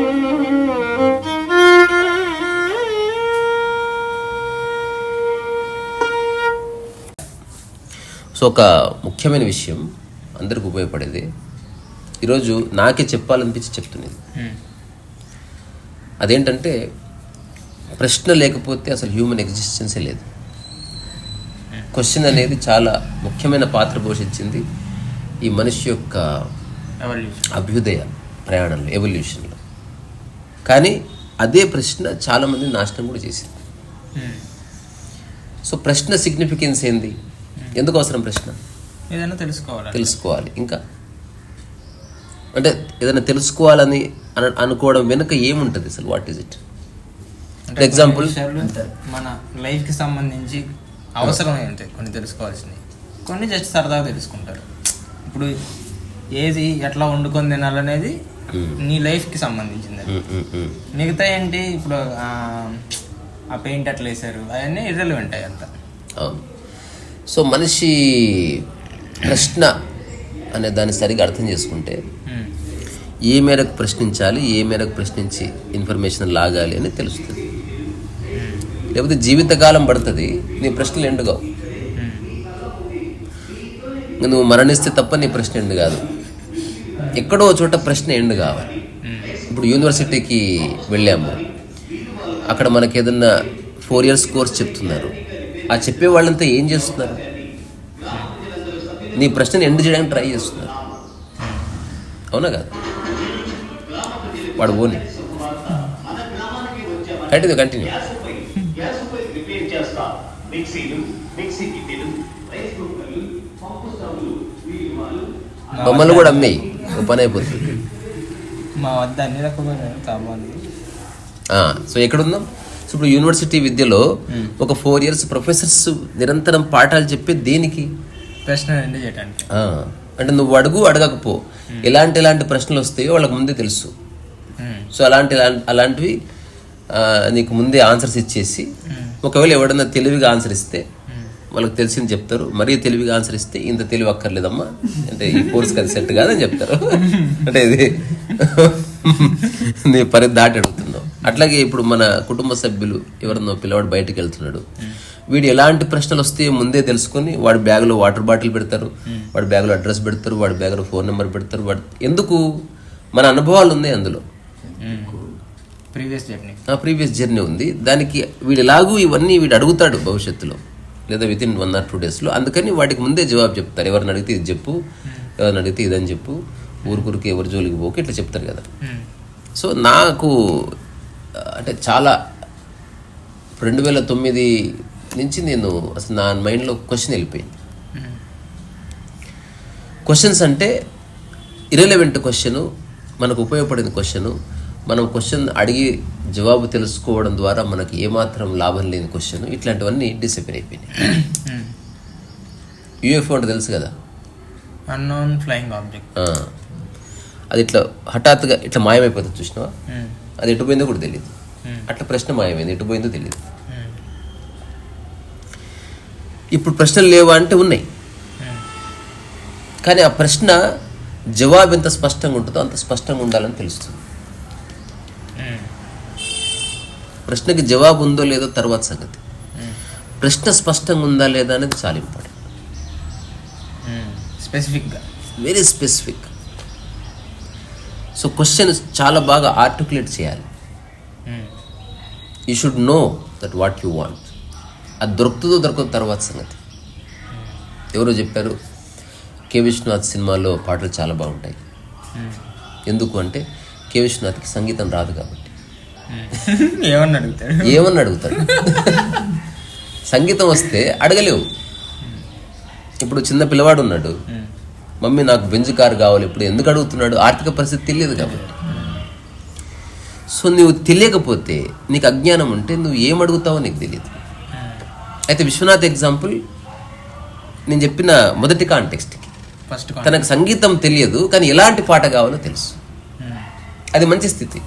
So ఒక ముఖ్యమైన విషయం అందరికి ఉపయోగపడేది, ఈరోజు నాకే చెప్పాలనిపించి చెప్తున్నది. అదేంటంటే, ప్రశ్న లేకపోతే అసలు హ్యూమన్ ఎగ్జిస్టెన్సే లేదు. క్వశ్చన్ అనేది చాలా ముఖ్యమైన పాత్ర పోషించింది ఈ మనిషి యొక్క అభ్యుదయ ప్రయాణంలో, ఎవల్యూషన్లో. కానీ అదే ప్రశ్న చాలామంది నాశనం కూడా చేసింది. సో ప్రశ్న సిగ్నిఫికెన్స్ ఏంది? ఎందుకు అవసరం ప్రశ్న? ఏదైనా తెలుసుకోవాలి. ఇంకా అంటే ఏదైనా తెలుసుకోవాలని అనుకోవడం వెనుక ఏముంటుంది అసలు? What is it? For example, మన లైఫ్కి సంబంధించి అవసరమై ఉంటాయి కొన్ని తెలుసుకోవాల్సినవి, కొన్ని జస్ట్ సరదాగా తెలుసుకుంటారు. ఇప్పుడు ఏది ఎట్లా వండుకొని తినాలనేది నీ లైఫ్కి సంబంధించింది. మిగతా ఏంటి, ఇప్పుడు ఆ పెయింట్ ఎట్లా వేసారు అవన్నీ ఇర్రెలెవెంట్ అయ్యి అంతా. అవును. సో మనిషి ప్రశ్న అనే దాన్ని సరిగా అర్థం చేసుకుంటే ఏ మేరకు ప్రశ్నించాలి, ఏ మేరకు ప్రశ్నించి ఇన్ఫర్మేషన్ లాగాలి అని తెలుస్తుంది. లేకపోతే జీవితకాలం పడుతుంది, నీ ప్రశ్నలు ఎండుగావు. నువ్వు మరణిస్తే తప్ప నీ ప్రశ్న ఎండు కాదు. ఎక్కడో చోట ప్రశ్న ఎండు కావాలి. ఇప్పుడు యూనివర్సిటీకి వెళ్ళాము, అక్కడ మనకి ఏదన్నా 4 years కోర్స్ చెప్తున్నారు. ఆ చెప్పే వాళ్ళంతా ఏం చేస్తున్నారు? నీ ప్రశ్నను ఎండ్ చేయడానికి ట్రై చేస్తున్నారు. అవునా కాదు? వాడు ఓని కంటిన్యూ. బొమ్మలు కూడా అమ్మాయి పని అయిపోతుంది. మా వద్ద అన్ని రకమైన సామాన్లు. సో ఎక్కడుందాం? సో ఇప్పుడు యూనివర్సిటీ విద్యలో ఒక 4 years ప్రొఫెసర్స్ నిరంతరం పాఠాలు చెప్పే దేనికి? ప్రశ్న ఎండ్ చేయడానికి. అంటే నువ్వు అడగకపో ఎలాంటి ప్రశ్నలు వస్తాయో వాళ్ళకి ముందే తెలుసు. సో అలాంటివి నీకు ముందే ఆన్సర్స్ ఇచ్చేసి, ఒకవేళ ఎవడన్నా తెలివిగా ఆన్సర్ ఇస్తే వాళ్ళకి తెలిసింది చెప్తారు. మరీ తెలివిగా ఆన్సర్ ఇస్తే ఇంత తెలివి అక్కర్లేదమ్మా, అంటే ఈ కోర్స్కి అది సెట్ కాదని చెప్తారు. అంటే ఇది నీ పరి దాటి అడుగుతున్నావు. అట్లాగే ఇప్పుడు మన కుటుంబ సభ్యులు ఎవరన్నా పిల్లవాడు బయటకు వెళ్తున్నాడు, వీడు ఎలాంటి ప్రశ్నలు వస్తే ముందే తెలుసుకొని వాడి బ్యాగ్లో వాటర్ బాటిల్ పెడతారు, వాడి బ్యాగ్లో అడ్రస్ పెడతారు, వాడి బ్యాగ్లో ఫోన్ నెంబర్ పెడతారు. ఎందుకు? మన అనుభవాలు ఉన్నాయి అందులో, ప్రీవియస్ జర్నీ ఉంది దానికి. వీడు ఎలాగూ ఇవన్నీ వీడు అడుగుతాడు భవిష్యత్తులో, లేదా విత్ ఇన్ 1 or 2 days. అందుకని వాటికి ముందే జవాబు చెప్తారు. ఎవరిని అడిగితే ఇది చెప్పు, ఎవరిని అడిగితే ఇదని చెప్పు, ఊరికి ఎవరి జోలికి పోక ఇట్లా చెప్తారు కదా. సో నాకు అంటే చాలా 2009 నుంచి నేను అసలు నా మైండ్లో క్వశ్చన్ వెళ్ళిపోయింది. క్వశ్చన్స్ అంటే ఇర్రెలెవెంట్ క్వశ్చను, మనకు ఉపయోగపడిన క్వశ్చను, మనం క్వశ్చన్ అడిగి జవాబు తెలుసుకోవడం ద్వారా మనకి ఏమాత్రం లాభం లేని క్వశ్చన్, ఇట్లాంటివన్నీ డిసప్పియర్ అయిపోయినాయి. యూఎఫ్ఓ అంటే తెలుసు కదా, అన్నోన్ ఫ్లయింగ్ ఆబ్జెక్ట్. అది ఇట్లా హఠాత్తుగా ఇట్లా మాయమైపోతుంది, చూసినావా? అది ఎటు పోయిందో కూడా తెలియదు. అట్లా ప్రశ్న మాయమైంది, ఎటు పోయిందో తెలియదు. ఇప్పుడు ప్రశ్నలు లేవా అంటే ఉన్నాయి, కానీ ఆ ప్రశ్న జవాబు ఎంత స్పష్టంగా ఉంటుందో అంత స్పష్టంగా ఉండాలని తెలుస్తుంది. ప్రశ్నకి జవాబు ఉందో లేదో తర్వాత సంగతి, ప్రశ్న స్పష్టంగా ఉందా లేదా అనేది చాలా ఇంపార్టెంట్. స్పెసిఫిక్గా, వెరీ స్పెసిఫిక్. సో క్వశ్చన్ చాలా బాగా ఆర్టికులేట్ చేయాలి. You should know that what you want. అది దొరుకుతుందో దొరకదు తర్వాత సంగతి. ఎవరో చెప్పారు, కె విశ్వనాథ్ సినిమాలో పాటలు చాలా బాగుంటాయి. ఎందుకు అంటే కె విశ్వనాథ్కి సంగీతం రాదు కాబట్టి. ఏమన్నా అడుగుతాడు. సంగీతం వస్తే అడగలేవు. ఇప్పుడు చిన్న పిల్లవాడు ఉన్నాడు, మమ్మీ నాకు బెంజ్ కారు కావాలి, ఇప్పుడు ఎందుకు అడుగుతున్నాడు? ఆర్థిక పరిస్థితి తెలియదు కాబట్టి. సో నువ్వు తెలియకపోతే, నీకు అజ్ఞానం ఉంటే నువ్వు ఏం అడుగుతావో నీకు తెలియదు. అయితే విశ్వనాథ్ ఎగ్జాంపుల్ నేను చెప్పిన మొదటి కాంటెక్స్ట్కి, తనకు సంగీతం తెలియదు కానీ ఎలాంటి పాట కావాలో తెలుసు. అది మంచి స్థితి.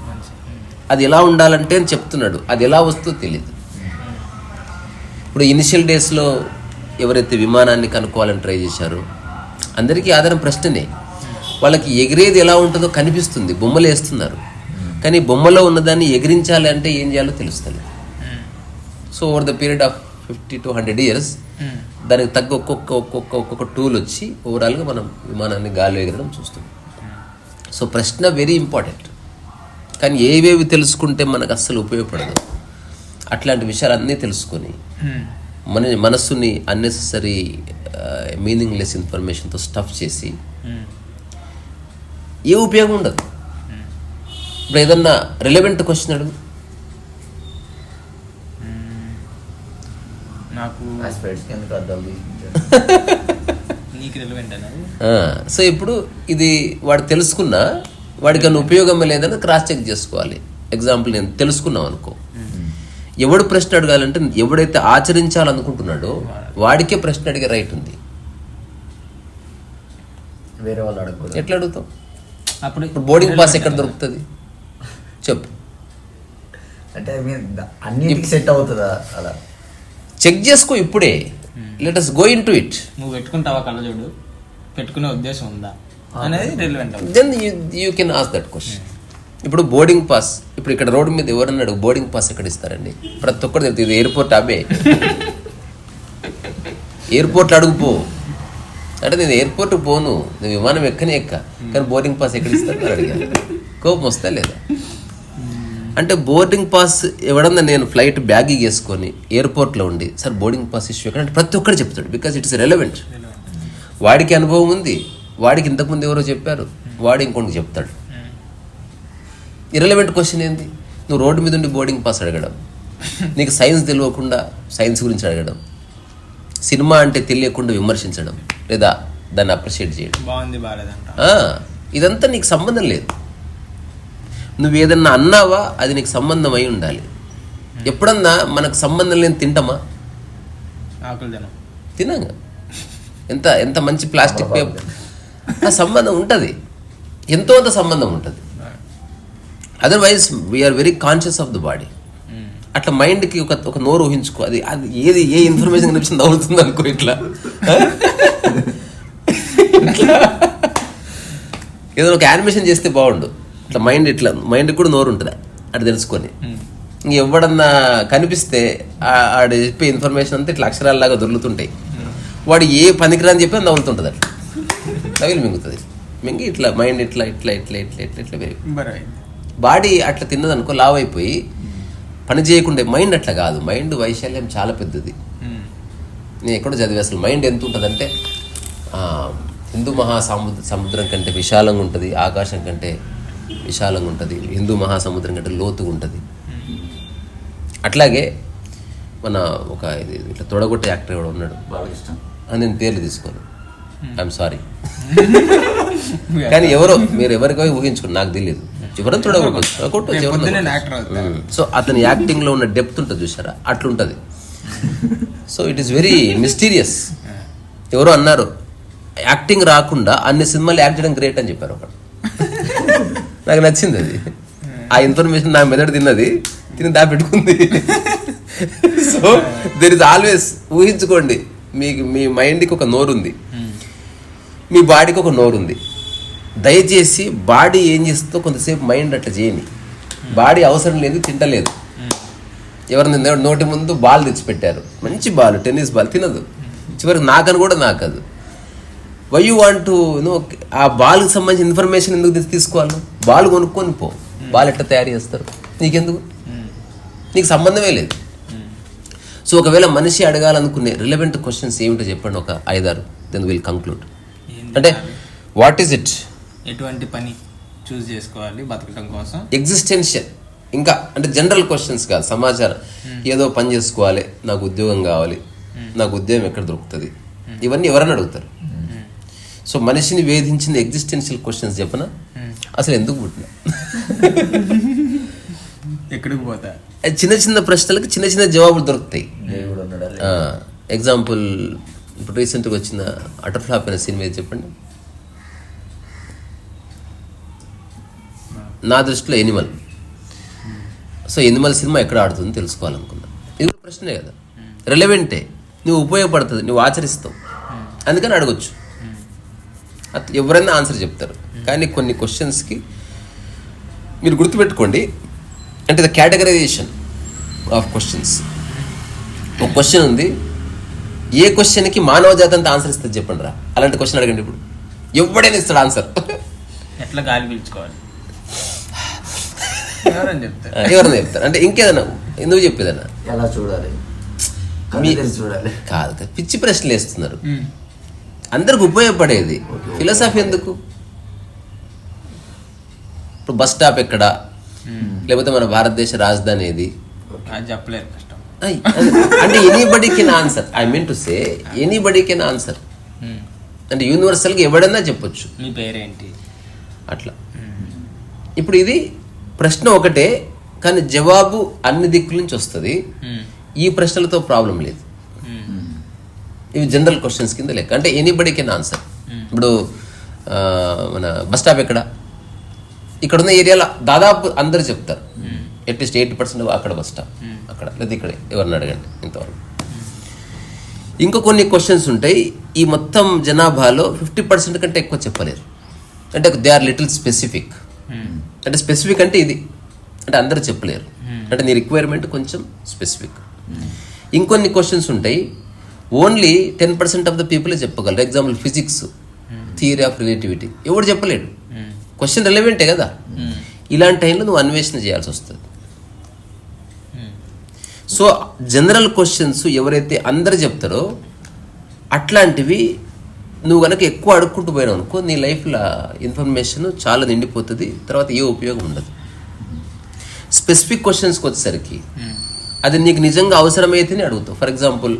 అది ఎలా ఉండాలంటే అని చెప్తున్నాడు, అది ఎలా వస్తుందో తెలియదు. ఇప్పుడు ఇనిషియల్ డేస్లో ఎవరైతే విమానాన్ని కనుక్కోవాలని ట్రై చేశారో అందరికీ ఆధారం ప్రశ్ననే. వాళ్ళకి ఎగిరేది ఎలా ఉంటుందో కనిపిస్తుంది, బొమ్మలు వేస్తున్నారు, కానీ బొమ్మలో ఉన్నదాన్ని ఎగిరించాలి అంటే ఏం చేయాలో తెలుస్తుంది. So over the period of 50 to 100 years దానికి తగ్గ ఒక్కొక్క టూల్ వచ్చి ఓవరాల్గా మనం విమానాన్ని గాలి ఎగరడం చూస్తాం. సో ప్రశ్న వెరీ ఇంపార్టెంట్, కానీ ఏవేవి తెలుసుకుంటే మనకు అస్సలు ఉపయోగపడదు. అట్లాంటి విషయాలన్నీ తెలుసుకొని మన మనస్సుని అన్నెసెసరీ మీనింగ్లెస్ ఇన్ఫర్మేషన్తో స్టఫ్ చేసి ఏ ఉపయోగం ఉండదు. ఇప్పుడు ఏదన్నా రిలవెంట్ క్వశ్చన్ అడుగు, నాకు నీకు రిలవెంట్ అనేది. సో ఇప్పుడు ఇది వాడు తెలుసుకున్నా వాడికి అన్న ఉపయోగం లేదని క్రాస్ చెక్ చేసుకోవాలి. ఎగ్జాంపుల్ నేను తెలుసుకున్నాం అనుకో, ఎవడు ప్రశ్న అడగాలంటే ఎవడైతే ఆచరించాలనుకుంటున్నాడో వాడికే ప్రశ్న అడిగే రైట్ ఉంది. వేరే వాళ్ళు అడగకూడదు. ఎట్లా అడుగుతాం? అప్పుడు ఇప్పుడు బోర్డింగ్ పాస్ ఎక్కడ దొరుకుతుంది చెప్పు. అంటే అన్నిటికీ సెట్ అవుతుందా? అలా చెక్ చేసుకో ఇప్పుడే. Let us go into it. నువ్వు పెట్టుకుంటావా కళ్ళజోడు, పెట్టుకునే ఉద్దేశం ఉందా అనేది రిలవెంట్ అవుతుంది. Then you can ask that question. ఇప్పుడు బోర్డింగ్ పాస్, ఇప్పుడు ఇక్కడ రోడ్డు మీద ఎవరన్నాడు బోర్డింగ్ పాస్ ఎక్కడ ఇస్తారండి? ప్రతి ఒక్కరు తెలుస్తుంది. ఇది ఎయిర్పోర్ట్ అబ్బే, ఎయిర్పోర్ట్లో అడుగుపో అంటే నేను ఎయిర్పోర్ట్ పోను, నేను విమానం ఎక్కనే కానీ బోర్డింగ్ పాస్ ఎక్కడ ఇస్తాను అడిగాను. కోపం వస్తా లేదా? అంటే బోర్డింగ్ పాస్ ఎవడన్నా నేను ఫ్లైట్ బ్యాగ్ వేసుకొని ఎయిర్పోర్ట్లో ఉండి సార్ బోర్డింగ్ పాస్ ఇష్యూ ఎక్కడ అంటే ప్రతి ఒక్కరు చెప్తాడు. Because it's relevant. వాడికి అనుభవం ఉంది, వాడికి ఇంతకుముందు ఎవరో చెప్పారు, వాడు ఇంకొకటి చెప్తాడు. ఇర్రెలవెంట్ క్వశ్చన్ ఏంది? నువ్వు రోడ్డు మీద ఉండి బోర్డింగ్ పాస్ అడగడం, నీకు సైన్స్ తెలియకుండా సైన్స్ గురించి అడగడం, సినిమా అంటే తెలియకుండా విమర్శించడం లేదా దాన్ని అప్రిషియేట్ చేయడం, బాగుంది బాగాలేదంట, ఇదంతా నీకు సంబంధం లేదు. నువ్వు ఏదన్నా అన్నావా అది నీకు సంబంధం అయి ఉండాలి. ఎప్పుడన్నా మనకు సంబంధం లేని తింటామా? ఆకులు తినంగా ఎంత ఎంత మంచి ప్లాస్టిక్ పేపర్, ఆ సంబంధం ఉంటుంది, ఎంతో అంత సంబంధం ఉంటుంది. Otherwise we are very conscious of the body. అట్లా మైండ్కి ఒక నోరు ఊహించుకో, అది ఏది ఏ ఇన్ఫర్మేషన్ కనిపించింది అవుతుంది అనుకో. ఇట్లా ఏదైనా ఒక యానిమేషన్ చేస్తే బాగుండు. ఇట్లా మైండ్కి కూడా నోరు ఉంటుంది అటు తెలుసుకొని. ఎవడన్నా కనిపిస్తే ఆడు చెప్పే ఇన్ఫర్మేషన్ అంతా ఇట్లా అక్షరాల్లాగా దొరుకుతుంటాయి. వాడు ఏ పనికిరాని చెప్పి నవ్వుతుంటుంది, అట్లా నవ్వులు మింగుతుంది. మింగి ఇట్లా మైండ్ ఇట్లా ఇట్లా ఇట్లా ఇట్లా ఇట్లా ఇట్లా పెరిగి బాడీ అట్లా తిన్నదనుకో లావ్ అయిపోయి పని చేయకుండా. మైండ్ అట్లా కాదు, మైండ్ వైశాల్యం చాలా పెద్దది. నేను ఎక్కడో చదివే అసలు మైండ్ ఎంత ఉంటుందంటే హిందూ మహాసముద్రం కంటే విశాలంగా ఉంటుంది, ఆకాశం కంటే విశాలంగా ఉంటుంది, హిందూ మహాసముద్రం కంటే లోతుగా ఉంటుంది. అట్లాగే మన ఒక ఇది ఇట్లా తొడగొట్టే యాక్టర్ కూడా ఉన్నాడు, బాగా ఇష్టం. నేను పేర్లు తీసుకోను, ఐఎమ్ సారీ. కానీ మీరు ఎవరికో ఊహించుకోండి, నాకు తెలియదు. ఎవరైనా తొడగొట్టచ్చు. సో అతని యాక్టింగ్లో ఉన్న డెప్త్ ఉంటుంది చూసారా, అట్లుంటుంది. So it is very mysterious. ఎవరో అన్నారు యాక్టింగ్ రాకుండా అన్ని సినిమాలు యాక్ట్ చేయడం గ్రేట్ అని చెప్పారు ఒకడు. నాకు నచ్చింది అది. ఆ ఇన్ఫర్మేషన్ నా మెదడు తిని దాపెట్టుకుంది. సో దెర్ ఇస్ ఆల్వేస్, ఊహించుకోండి, మీ మైండ్కి ఒక నోరు ఉంది, మీ బాడీకి ఒక నోరు ఉంది. దయచేసి బాడీ ఏం చేస్తుందో కొంతసేపు మైండ్ అట్లా చేయని. బాడీ అవసరం లేదు, తింటలేదు. ఎవరైనా నోటి ముందు బాల్ తెచ్చిపెట్టారు, మంచి బాల్, టెన్నిస్ బాల్, తినదు. చివరికి నాకని కూడా నాకదు. Why you want to know ఆ బాల్కి సంబంధించిన ఇన్ఫర్మేషన్ ఎందుకు తీసుకోవాలి? బాల్ కొనుక్కొని పో, బాల్ ఎట్లా తయారు చేస్తారు నీకెందుకు? నీకు సంబంధమే లేదు. సో ఒకవేళ మనిషి అడగాలనుకునే రిలవెంట్ క్వశ్చన్స్ ఏమిటో చెప్పండి, ఒక 5-6, దెన్ విల్ కంక్లూడ్. అంటే వాట్ ఈస్ ఇట్, ఎటువంటి పని చూస్ చేసుకోవాలి బతకడం కోసం, ఎగ్జిస్టెన్షియల్, ఇంకా అంటే జనరల్ క్వశ్చన్స్ కాదు, సమాచారం. ఏదో పని చేసుకోవాలి, నాకు ఉద్యోగం కావాలి, నాకు ఉద్యోగం ఎక్కడ దొరుకుతుంది, ఇవన్నీ ఎవరన్నా అడుగుతారు. సో మనిషిని వేధించిన ఎగ్జిస్టెన్షియల్ క్వశ్చన్స్ చెప్పనా, అసలు ఎందుకు పుట్టినా, ఎక్కడికి పోతా, చిన్న చిన్న ప్రశ్నలకు చిన్న చిన్న జవాబులు దొరుకుతాయి. ఎగ్జాంపుల్, ఇప్పుడు రీసెంట్గా వచ్చిన అటర్ ఫ్లాప్ అయిన సినిమా ఏది చెప్పండి? నా దృష్టిలో ఎనిమల్. సో ఎనిమల్ సినిమా ఎక్కడ ఆడుతుంది తెలుసుకోవాలనుకున్నా. ఇది కూడా ప్రశ్నే కదా, రిలవెంటే, నువ్వు ఉపయోగపడుతుంది, నువ్వు ఆచరిస్తావు, అందుకని అడగొచ్చు. అట్లా ఎవరైనా ఆన్సర్ చెప్తారు. కానీ కొన్ని క్వశ్చన్స్కి మీరు గుర్తుపెట్టుకోండి, అంటే ద కేటగరైజేషన్ ఆఫ్ క్వశ్చన్స్. ఒక క్వశ్చన్ ఉంది, ఏ క్వశ్చన్కి మానవ జాతి అంతా ఆన్సర్ ఇస్తుంది చెప్పండి రా. అలాంటి క్వశ్చన్ అడగండి ఇప్పుడు, ఎవడైనా ఇస్తాడు ఆన్సర్. ఎట్లా గాలి పీల్చుకోవాలి ఎవరని చెప్తారు? ఎవరైనా చెప్తారు. అంటే ఇంకేదన్నా ఎందుకు చెప్పేదన్నా ఎలా చూడాలి, కళ్ళు తెరిచి చూడాలి కాదు, పిచ్చి ప్రశ్నలు వేస్తున్నారు. అందరికి ఉపయోగపడేది ఫిలాసఫీ ఎందుకు? ఇప్పుడు బస్ స్టాప్ ఎక్కడ, లేకపోతే మన భారతదేశ రాజధాని ఏది, అది చెప్పలేరు, కష్టం. అంటే anybody can answer. I mean to say anybody can answer. అంటే యూనివర్సల్గా ఎవడన్నా చెప్పొచ్చు మీ పేరేంటి అట్లా. ఇప్పుడు ఇది ప్రశ్న ఒకటే, కానీ జవాబు అన్ని దిక్కుల నుంచి వస్తుంది. ఈ ప్రశ్నలతో ప్రాబ్లం లేదు. ఇవి జనరల్ క్వశ్చన్స్ కింద లెక్క. అంటే ఎనీబడీ కెన్ ఆన్సర్. ఇప్పుడు మన బస్ స్టాప్ ఎక్కడ, ఇక్కడ ఉన్న ఏరియాలో దాదాపు అందరు చెప్తారు. అట్లీస్ట్ 80% అక్కడ బస్ స్టాప్, అక్కడ లేదా ఇక్కడే, ఎవరిని అడగండి ఇంతవరకు. ఇంకా కొన్ని క్వశ్చన్స్ ఉంటాయి, ఈ మొత్తం జనాభాలో 50% కంటే ఎక్కువ చెప్పలేరు. అంటే దే ఆర్ లిటిల్ స్పెసిఫిక్. అంటే స్పెసిఫిక్ అంటే ఇది, అంటే అందరూ చెప్పలేరు. అంటే నీ రిక్వైర్మెంట్ కొంచెం స్పెసిఫిక్. ఇంకొన్ని క్వశ్చన్స్ ఉంటాయి, ఓన్లీ 10% ఆఫ్ ద పీపులే చెప్పగలరు. Example physics, theory of relativity, ఎవడు చెప్పలేడు. క్వశ్చన్ రిలవెంటే కదా. ఇలాంటి టైంలో నువ్వు అన్వేషణ చేయాల్సి వస్తుంది. సో జనరల్ క్వశ్చన్స్ ఎవరైతే అందరు చెప్తారో అట్లాంటివి నువ్వు కనుక ఎక్కువ అడుక్కుంటూ పోయినావు అనుకో, నీ లైఫ్లో ఇన్ఫర్మేషన్ చాలా నిండిపోతుంది, తర్వాత ఏ ఉపయోగం ఉండదు. స్పెసిఫిక్ క్వశ్చన్స్కి వచ్చేసరికి అది నీకు నిజంగా అవసరమైతేనే అడుగుతావు. ఫర్ ఎగ్జాంపుల్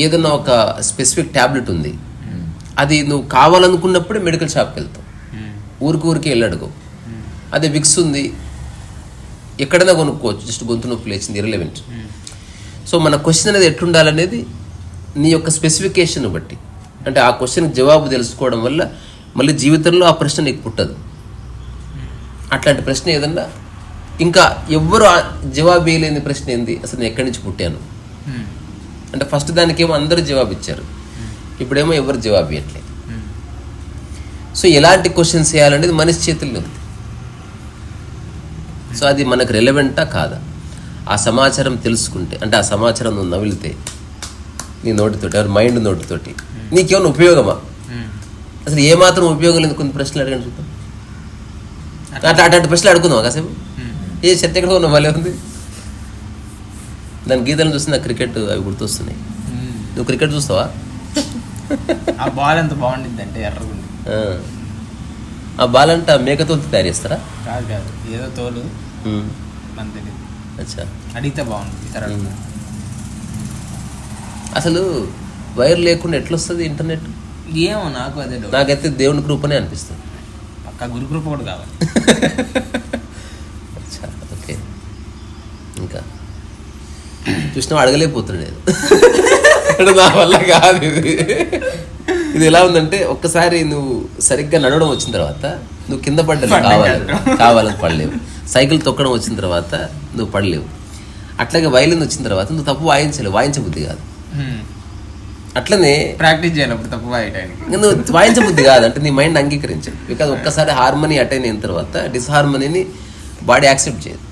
ఏదన్నా ఒక స్పెసిఫిక్ ట్యాబ్లెట్ ఉంది, అది నువ్వు కావాలనుకున్నప్పుడే మెడికల్ షాప్కి వెళ్తావు, ఊరికి వెళ్ళి అడుగు. అదే విక్స్ ఉంది, ఎక్కడైనా కొనుక్కోవచ్చు, జస్ట్ గొంతు నొప్పి లేచింది, ఇర్రెలెవెంట్. సో మన క్వశ్చన్ అనేది ఎట్లుండాలనేది నీ యొక్క స్పెసిఫికేషన్ బట్టి. అంటే ఆ క్వశ్చన్కి జవాబు తెలుసుకోవడం వల్ల మళ్ళీ జీవితంలో ఆ ప్రశ్న నీకు పుట్టదు. అట్లాంటి ప్రశ్న ఏదన్నా, ఇంకా ఎవ్వరు జవాబు వేయలేని ప్రశ్న ఏంది, అసలు నేను ఎక్కడి నుంచి పుట్టాను అంటే ఫస్ట్ దానికేమో అందరూ జవాబు ఇచ్చారు, ఇప్పుడేమో ఎవరు జవాబు ఇవ్వట్లేదు. సో ఎలాంటి క్వశ్చన్స్ వేయాలనేది మనిషి చేతుల్లో ఉంది. సో అది మనకు రెలవెంటా కాదా, ఆ సమాచారం తెలుసుకుంటే, అంటే ఆ సమాచారం నువ్వు నవిలితే నీ నోటితోటి, ఎవరి మైండ్ నోటితోటి, నీకేమైనా ఉపయోగమా, అసలు ఏమాత్రం ఉపయోగం లేదు. కొన్ని ప్రశ్నలు అడగండి చూద్దాం. అట్లాంటి ప్రశ్నలు అడుగుతున్నావా కాసేపు? ఏ చెత్త ఎక్కడ ఉన్న భలే ఉంది. దాని గీతలను చూస్తే నాకు క్రికెట్ అవి గుర్తొస్తున్నాయి. నువ్వు క్రికెట్ చూస్తావా? ఆ బాల్ ఎంత బాగుంటుంది అంటే ఎర్రగుండి. ఆ బాల్ అంటే మేకతో తయారు చేస్తారా? కాదు, ఏదో తోలు మనకు తెలియదు. అచ్చా, అడిగితే బాగుంటుంది. అసలు వైర్ లేకుండా ఎట్లా వస్తుంది ఇంటర్నెట్? ఏమో నాకు అదే డౌట్. నాకైతే దేవుని కృపనే అనిపిస్తుంది. పక్కా గురు కృప కూడా కావాలి. అచ్చా, ఓకే. ఇంకా చూసినా అడగలేకపోతున్నాను నేను. నా వల్ల కాదు ఇది. ఇది ఎలా ఉందంటే, ఒక్కసారి నువ్వు సరిగ్గా నడవడం వచ్చిన తర్వాత నువ్వు కింద పడ్డది కావాలని పడలేవు. సైకిల్ తొక్కడం వచ్చిన తర్వాత నువ్వు పడలేవు. అట్లాగే వైలిన్ వచ్చిన తర్వాత నువ్వు తప్పు వాయించలేవు, వాయించబుద్ధి కాదు. అట్లనే ప్రాక్టీస్ చేయాలి తప్పు వాయటానికి, నువ్వు వాయించబుద్ధి కాదు, అంటే నీ మైండ్ అంగీకరించదు. బికాజ్ ఒక్కసారి హార్మోనీ అటైన్ అయిన తర్వాత డిస్హార్మోనీని బాడీ యాక్సెప్ట్ చేయదు.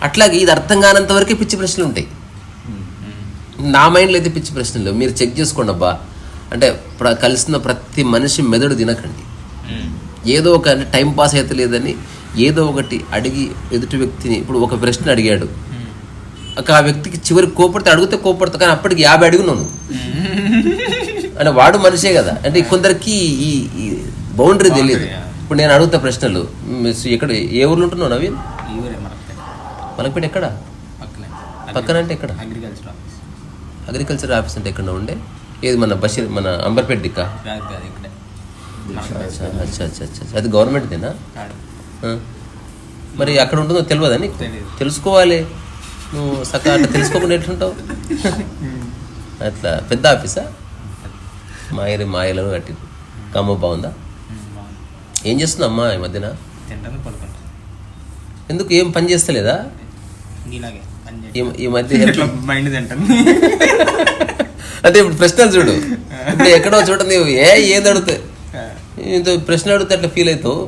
అట్లాగే ఇది అర్థం కానంత వరకే పిచ్చి ప్రశ్నలు ఉంటాయి. నా మైండ్లో అయితే పిచ్చి ప్రశ్నలు మీరు చెక్ చేసుకోండి అబ్బా. అంటే కలిసిన ప్రతి మనిషి మెదడు తినకండి. ఏదో ఒక టైం పాస్ అయితే లేదని ఏదో ఒకటి అడిగి ఎదుటి వ్యక్తిని, ఇప్పుడు ఒక ప్రశ్న అడిగాడు, ఆ వ్యక్తికి చివరికి కోపడితే అడిగితే కోపడతా, కానీ అప్పటికి 50 అడిగినాను అంటే వాడు మనిషే కదా. అంటే కొందరికి ఈ బౌండరీ తెలియదు. ఇప్పుడు నేను అడుగుతా ప్రశ్నలు, ఎక్కడ ఏ ఊర్లో ఉంటున్నావు నవీన్? మలక్పేట ఎక్కడ? పక్కన అంటే ఎక్కడ? అగ్రికల్చర్ ఆఫీస్ అంటే ఎక్కడ ఉండే? ఏది మన బషీర్, మన అంబర్పేట దిక్కా? అచ్చా, అది గవర్నమెంట్దేనా? మరి అక్కడ ఉంటుందో తెలియదని తెలుసుకోవాలి. నువ్వు సక్క అట్లా తెలుసుకోకుండా ఎట్లుంటావు? అట్లా పెద్ద ఆఫీసా? మాయలను కట్టి కమ్మ బాగుందా? ఏం చేస్తున్నావు అమ్మా ఈ మధ్యన? ఎందుకు ఏం పని చేస్తలేదా ఈ మధ్య? అంటే ఇప్పుడు ప్రశ్నలు చూడు, ఇప్పుడు ఎక్కడో చూడ నువ్వు ఏది అడుగుతావు, ప్రశ్న అడిగితే అట్లా ఫీల్ అవుతావు.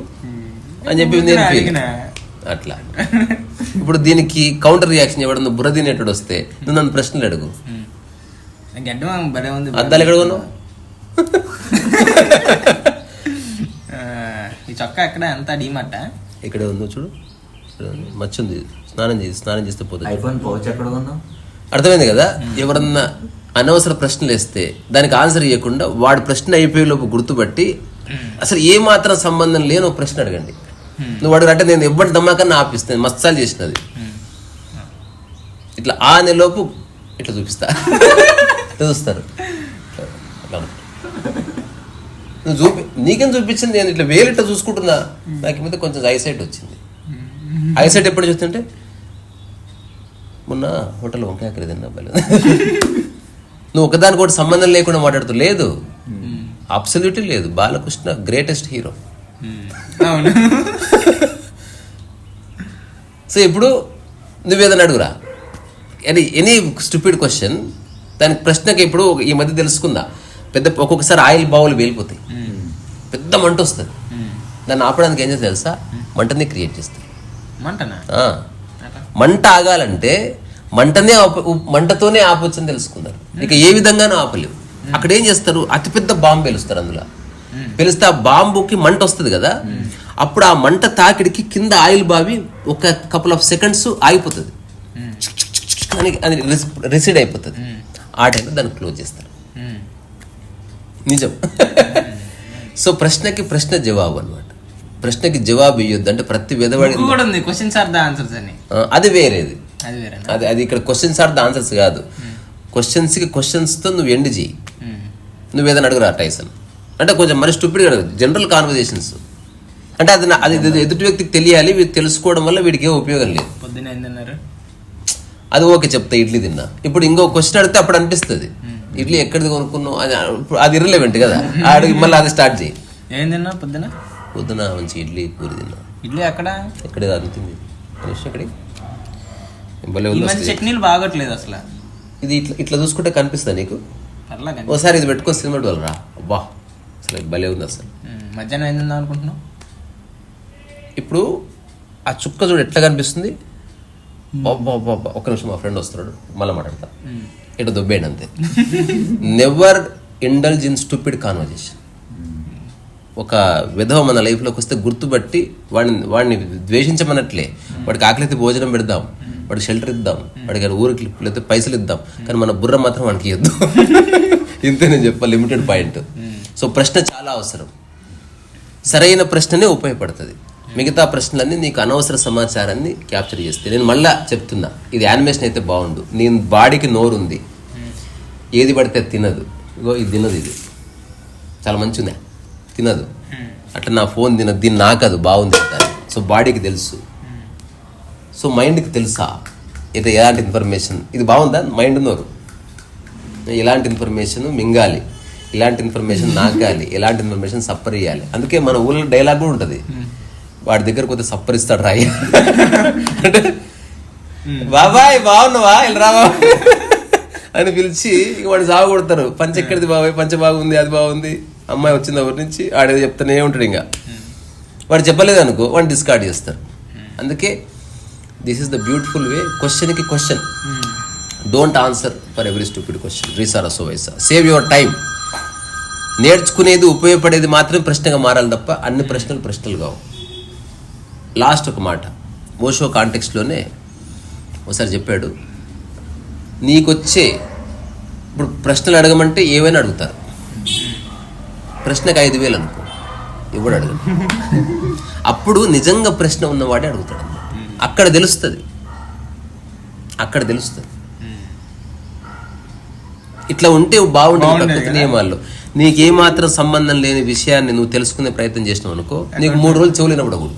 అని చెప్పి నేను ఫీల్. అట్లా ఇప్పుడు దీనికి కౌంటర్ రియాక్షన్ ఇవ్వడం బుర్ర తినేటోడు వస్తే నువ్వు నన్ను ప్రశ్నలు అడుగు. అద్దాలు ఎక్కడ కొన్నావు? ఈ చొక్కా ఎక్కడ ఎంత డీమట్ట ఇక్కడ ఉందో చూడు, మచ్చుంది. స్నానం చేస్తే పోతుంది. ఐఫోన్ పౌచ్ ఎక్కడ కొన్నావు? అర్థమైంది కదా. ఎవరన్నా అనవసర ప్రశ్నలు వేస్తే దానికి ఆన్సర్ ఇవ్వకుండా వాడి ప్రశ్న అయిపోయే లోపు గుర్తుపట్టి అసలు ఏ మాత్రం సంబంధం లేని ఒక ప్రశ్న అడగండి. నువ్వు అడుగు అంటే నేను ఎవ్వరి దమ్మాకన్నా ఆపిస్తాను, మస్తాలు చేసినది ఇట్లా అనే లోపు ఇట్లా చూపిస్తా, చూస్తారు. నువ్వు నీకేం చూపించింది, నేను ఇట్లా వేలు ఇట్లా చూసుకుంటున్నా. నాకు మీద కొంచెం ఐసైట్ వచ్చింది. ఐసైట్ ఎప్పుడు చూస్తుంటే మొన్న హోటల్ వంకాయ కర్రీ తిన్నా. నువ్వు ఒకదానికి ఒకటి సంబంధం లేకుండా మాట్లాడుతూ లేదు, అబ్సల్యూట్లీ లేదు. Balakrishna greatest hero. సో ఇప్పుడు నువ్వేదన్నా అడుగురా, ఎనీ స్టూపిడ్ క్వశ్చన్, దానికి ప్రశ్నకి ఇప్పుడు ఈ మధ్య తెలుసుకుందా, ఒక్కొక్కసారి ఆయిల్ బావులు వేలిపోతాయి, పెద్ద మంట వస్తుంది. దాన్ని ఆపడానికి ఏం చేస్తే తెలుసా, మంటని క్రియేట్ చేస్తారు. మంట ఆగాలంటే మంటతోనే ఆపొచ్చని తెలుసుకున్నారు. ఇక ఏ విధంగానూ ఆపలేవు. అక్కడ ఏం చేస్తారు, అతిపెద్ద బాంబు పేలుస్తారు. అందులో పేలిస్తే ఆ బాంబుకి మంట వస్తుంది కదా, అప్పుడు ఆ మంట తాకిడికి కింద ఆయిల్ బావి ఒక కపుల్ ఆఫ్ సెకండ్స్ ఆగిపోతుంది, అది రిసీడ్ అయిపోతుంది. ఆ టైంలో దాన్ని క్లోజ్ చేస్తారు. నిజం. సో ప్రశ్నకి ప్రశ్న జవాబు అనమాట. ప్రశ్నకి జవాబు ఇవ్వద్దు అంటే ప్రతి విధవాడి అది వేరేది. అది ఇక్కడ క్వశ్చన్స్ ఆర్ ద ఆన్సర్స్ కాదు. క్వశ్చన్స్కి క్వశ్చన్స్తో నువ్వు ఎండ్ చేయి. నువ్వు ఏదైనా అడుగురా టైసన్ అంటే కొంచెం మరి స్టూపిడ్గా అడగదు. జనరల్ కాన్వర్జేషన్స్ అంటే అది ఎదుటి వ్యక్తికి తెలియాలి. వీడు తెలుసుకోవడం వల్ల వీడికి ఏం ఉపయోగం లేదు. అది ఓకే చెప్తా, ఇడ్లీ తిన్నా. ఇప్పుడు ఇంకో క్వశ్చన్ అడిగితే అప్పుడు అనిపిస్తుంది ఇడ్లీ ఎక్కడిది కొనుక్కున్నావు, అది ఇర్రిలెవెంట్ కదా. అడిగి మళ్ళీ అది స్టార్ట్ చేయి. ఏం తిన్నా పొద్దున మంచి ఇడ్లీ పూరి తిన్నా. ఇడ్లీ ఎక్కడే అనుకుంది ఎక్కడికి చట్నీలు బాగట్లేదు అసలు. ఇది ఇట్లా చూసుకుంటే కనిపిస్తా నీకు. ఒకసారి ఇది పెట్టుకొని సినిమా వాళ్ళరా, అబ్బా అసలు భలే ఉంది అసలు. మధ్యాహ్నం ఏం తిందాం అనుకుంటున్నావు? ఇప్పుడు ఆ చుక్క చూడు ఎట్లా కనిపిస్తుంది. ఒక్క నిమిషం, మా ఫ్రెండ్ వస్తున్నాడు, మళ్ళీ మాట్లాడతా. ఇట్లా దొబ్బేయండి అంతే. Never indulge in stupid conversation. ఒక విధవ మన లైఫ్లోకి వస్తే గుర్తుపట్టి వాడిని ద్వేషించమన్నట్లే. వాడికి ఆకలితే భోజనం పెడదాం, వాడికి షెల్టర్ ఇద్దాం, వాడికి ఊరికి లేకపోతే పైసలు ఇద్దాం, కానీ మన బుర్ర మాత్రం వాడికి ఇద్దాం. ఇంతే నేను చెప్పా, లిమిటెడ్ పాయింట్. సో ప్రశ్న చాలా అవసరం. సరైన ప్రశ్ననే ఉపయోగపడుతుంది. మిగతా ప్రశ్నలన్నీ నీకు అనవసర సమాచారాన్ని క్యాప్చర్ చేస్తాయి. నేను మళ్ళా చెప్తున్నా, ఇది యానిమేషన్ అయితే బాగుండు. నేను బాడీకి నోరుంది, ఏది పడితే తినదు. ఇగో ఇది తినదు, ఇది చాలా మంచి ఉందా, తినదు. అట్లా నా ఫోన్ తినదు, దీన్ని నాకదు బాగుంది అంటారు. సో బాడీకి తెలుసు. సో మైండ్కి తెలుసా ఇది ఎలాంటి ఇన్ఫర్మేషన్, ఇది బాగుందా, మైండ్ నోరు ఎలాంటి ఇన్ఫర్మేషన్ మింగాలి, ఇలాంటి ఇన్ఫర్మేషన్ నాకాలి, ఎలాంటి ఇన్ఫర్మేషన్ సప్పర్ ఇవ్వాలి. అందుకే మన ఊళ్ళో డైలాగ్ కూడా ఉంటుంది, వాడి దగ్గర కొద్ది సప్పర్ ఇస్తాడు రాయి అంటే బాబాయ్ బాగున్నావా ఇలా రావా అని పిలిచి వాడు సాగు కొడతారు. పంచ ఎక్కడిది బాబాయ్, పంచ బాగుంది, అది బాగుంది, అమ్మాయి వచ్చింది ఎవరి నుంచి ఆడేది చెప్తానే ఉంటాడు. ఇంకా వాడు చెప్పలేదు అనుకో, వాడిని డిస్కార్డ్ చేస్తారు. అందుకే this is the beautiful way. క్వశ్చన్కి question, don't answer for every stupid question. రీసారా సో వైసా, సేవ్ యువర్ టైం. నేర్చుకునేది ఉపయోగపడేది మాత్రమే ప్రశ్నగా మారాలి తప్ప అన్ని ప్రశ్నలు కావు. లాస్ట్ ఒక మాట, ఓషో కాంటెక్స్ట్లోనే ఒకసారి చెప్పాడు, నీకొచ్చే ఇప్పుడు ప్రశ్నలు అడగమంటే ఏవైనా అడుగుతారు. ప్రశ్నకు 5,000 అనుకో, ఎవడు అడగడు. అప్పుడు నిజంగా ప్రశ్న ఉన్నవాడే అడుగుతాడు. అక్కడ తెలుస్తుంది. ఇట్లా ఉంటే బాగుంటుంది. ప్రకృతి నియమాల్లో నీకేమాత్రం సంబంధం లేని విషయాన్ని నువ్వు తెలుసుకునే ప్రయత్నం చేసినావు అనుకో, నీకు 3 రోజులు చెవులేనప్పుడు అవ్వదు.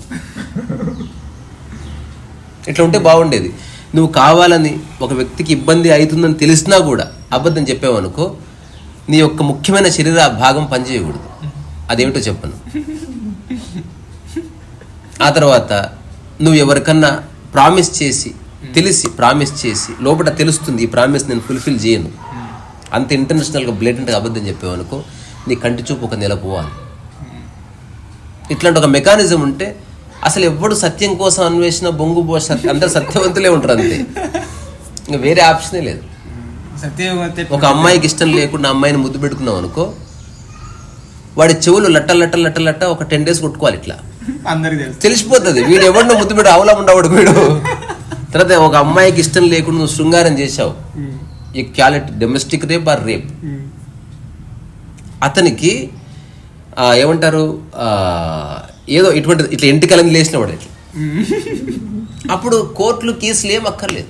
ఇట్లా ఉంటే బాగుండేది. నువ్వు కావాలని ఒక వ్యక్తికి ఇబ్బంది అవుతుందని తెలిసినా కూడా అబద్ధం చెప్పావు అనుకో, నీ యొక్క ముఖ్యమైన శరీర భాగం పనిచేయకూడదు. అదేమిటో చెప్పను. ఆ తర్వాత నువ్వు ఎవరికన్నా ప్రామిస్ చేసి ప్రామిస్ చేసి లోపల తెలుస్తుంది ఈ ప్రామిస్ నేను ఫుల్ఫిల్ చేయను, అంత ఇంటర్నేషనల్గా బ్లేటెంట్గా అబద్ధం చెప్పావు అనుకో, నీ కంటి చూపు ఒక నెల పోవాలి. ఇట్లాంటి ఒక మెకానిజం ఉంటే అసలు ఎవ్వడు సత్యం కోసం అన్వేషణ బొంగు బోష అందరు సత్యవంతులే ఉంటారు అంతే, ఇంకా వేరే ఆప్షనే లేదు. ఒక అమ్మాయికి ఇష్టం లేకుండా అమ్మాయిని ముద్దు పెట్టుకున్నాం అనుకో, వాడి చెవులు లట్ట ఒక 10 days కొట్టుకోవాలి ఇట్లా, అందరికి తెలిసిపోతుంది వీడు ఎవరినో ముద్దు పెట్టి ఆవులా ఉండవాడు వీడు. తర్వాత ఒక అమ్మాయికి ఇష్టం లేకుండా నువ్వు శృంగారం చేశావు, ఈ క్యాలెట్ డొమెస్టిక్ రేప్ ఆర్ రేప్, అతనికి ఏమంటారు ఏదో ఇట్లా ఎంటికలని లేచిన వాడు ఇట్లా, అప్పుడు కోర్టులు కేసులు ఏం అక్కర్లేదు.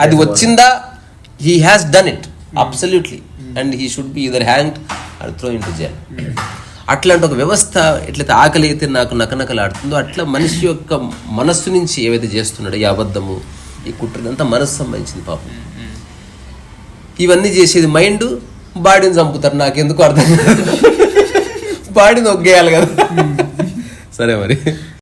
అది వచ్చిందా, he has done it absolutely and he should be either hanged or throw into jail. అట్లాంటి ఒక వ్యవస్థ ఎట్లయితే ఆకలి అయితే నాకు నకనకలాడుతుందో అట్లా మనిషి యొక్క మనస్సు నుంచి ఏవైతే చేస్తున్నాడో ఈ అబద్ధము ఈ కుట్రదంతా మనస్సు సంబంధించింది పాపం. ఇవన్నీ చేసేది మైండ్, బాడీని చంపుతారు, నాకెందుకు అర్థం కాదు. బాడీని ఒగ్గేయాలి కదా. సరే మరి.